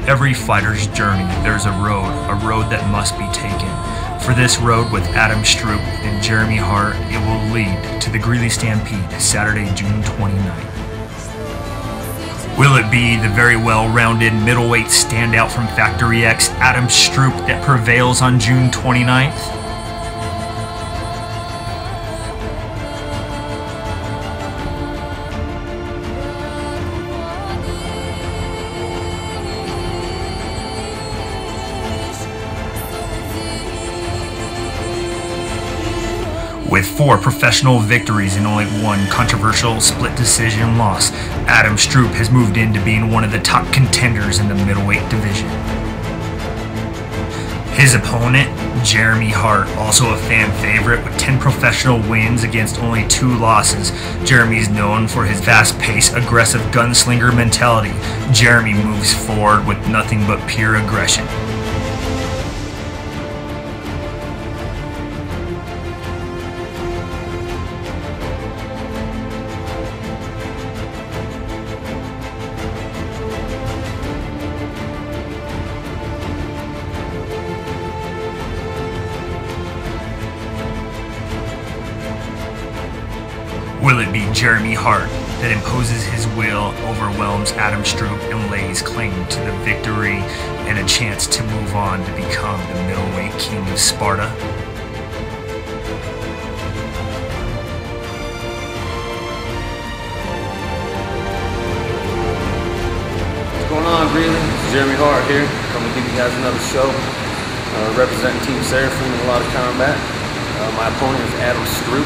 every fighter's journey, there's a road that must be taken. For this road with Adam Stroop and Jeremy Hart, it will lead to the Greeley Stampede, Saturday, June 29th. Will it be the very well-rounded middleweight standout from Factory X, Adam Stroop, that prevails on June 29th? With 4 professional victories and only 1 controversial split decision loss, Adam Stroop has moved into being one of the top contenders in the middleweight division. His opponent, Jeremy Hart, also a fan favorite with 10 professional wins against only 2 losses. Jeremy's known for his fast-paced, aggressive gunslinger mentality. Jeremy moves forward with nothing but pure aggression. Will it be Jeremy Hart that imposes his will, overwhelms Adam Stroop, and lays claim to the victory and a chance to move on to become the middleweight king of Sparta? What's going on, Greeley? It's Jeremy Hart here. Coming to give you guys another show. Representing Team Seraphim in a lot of combat. My opponent is Adam Stroop.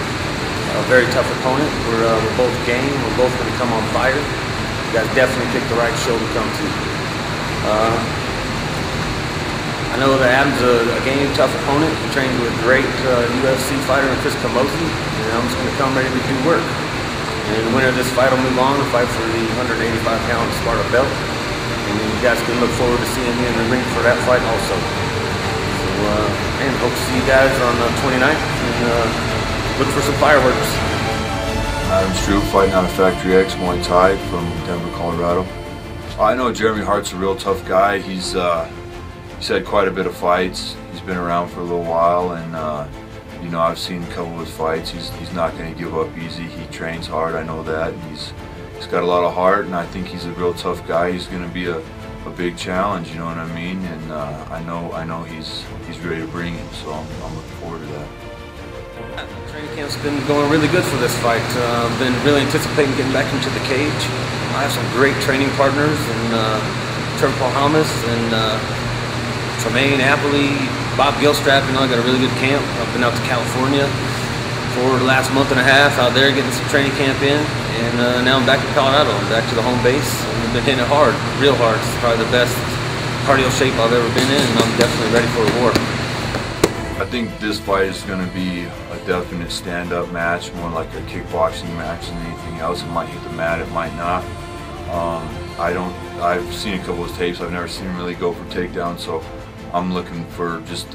A very tough opponent. We're both game. We're both going to come on fire. You guys definitely picked the right show to come to. I know that Adam's a game tough opponent. He trains with a great UFC fighter in Chris Camozzi, and I'm just going to come ready to do work. And the winner of this fight will move on and fight for the 185-pound Sparta belt. And you guys can look forward to seeing me in the ring for that fight also. So, and hope to see you guys on the 29th. And, look for some fireworks. Adam Stroop fighting out of Factory X Muay Thai from Denver, Colorado. I know Jeremy Hart's a real tough guy. He's had quite a bit of fights. He's been around for a little while, and you know, I've seen a couple of his fights. He's not going to give up easy. He trains hard. I know that. And he's got a lot of heart, and I think he's a real tough guy. He's going to be a big challenge. You know what I mean? And I know he's ready to bring it. So I'm looking forward to that. Training camp's been going really good for this fight. I've been really anticipating getting back into the cage. I have some great training partners, and Trevor Paul-Hamas and Tremaine Appley, Bob Gilstrap. You know, I got a really good camp. I've been out to California for the last month and a half out there getting some training camp in, and now I'm back in Colorado. I'm back to the home base, and I've been hitting it hard, real hard. It's probably the best cardio shape I've ever been in, and I'm definitely ready for a war. I think this fight is going to be a definite stand-up match, more like a kickboxing match than anything else. It might hit the mat, it might not. I've seen a couple of tapes. I've never seen him really go for takedowns, so I'm looking for just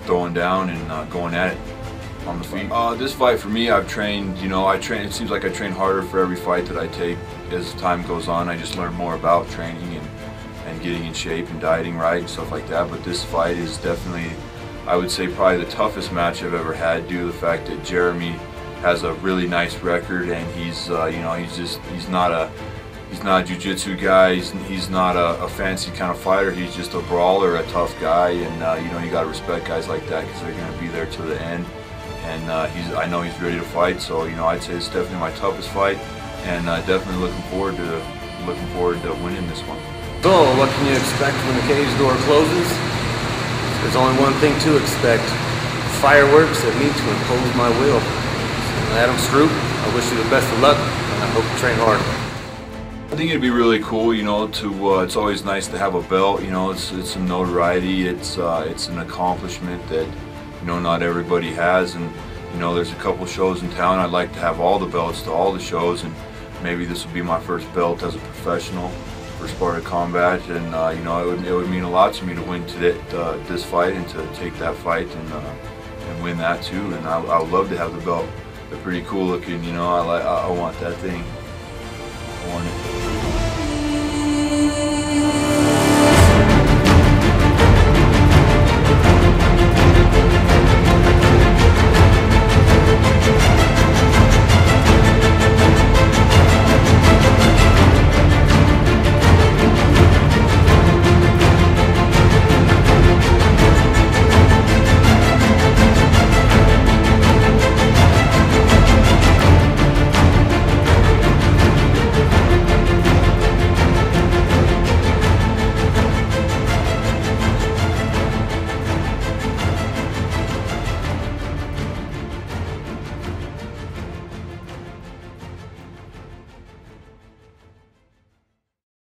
throwing down and going at it on the feet. This fight for me, I've trained. You know, it seems like I train harder for every fight that I take as time goes on. I just learn more about training and getting in shape and dieting right and stuff like that. But this fight is definitely, I would say, probably the toughest match I've ever had, due to the fact that Jeremy has a really nice record, and he's you know, he's not a jiu-jitsu guy. He's not a fancy kind of fighter. He's just a brawler, a tough guy, and you know, you got to respect guys like that because they're going to be there to the end. And I know he's ready to fight. So you know, I'd say it's definitely my toughest fight, and definitely looking forward to winning this one. So, what can you expect when the cage door closes? There's only one thing to expect: fireworks at me to impose my will. Adam Stroop, I wish you the best of luck, and I hope you train hard. I think it'd be really cool, you know, it's always nice to have a belt. You know, it's some notoriety. It's an accomplishment that, you know, not everybody has. And you know, there's a couple shows in town. I'd like to have all the belts to all the shows, and maybe this will be my first belt as a professional for Sparta Combat. And you know, it would mean a lot to me to win this fight and to take that fight and win that too. And I would love to have the belt. They're pretty cool looking, you know. I want that thing.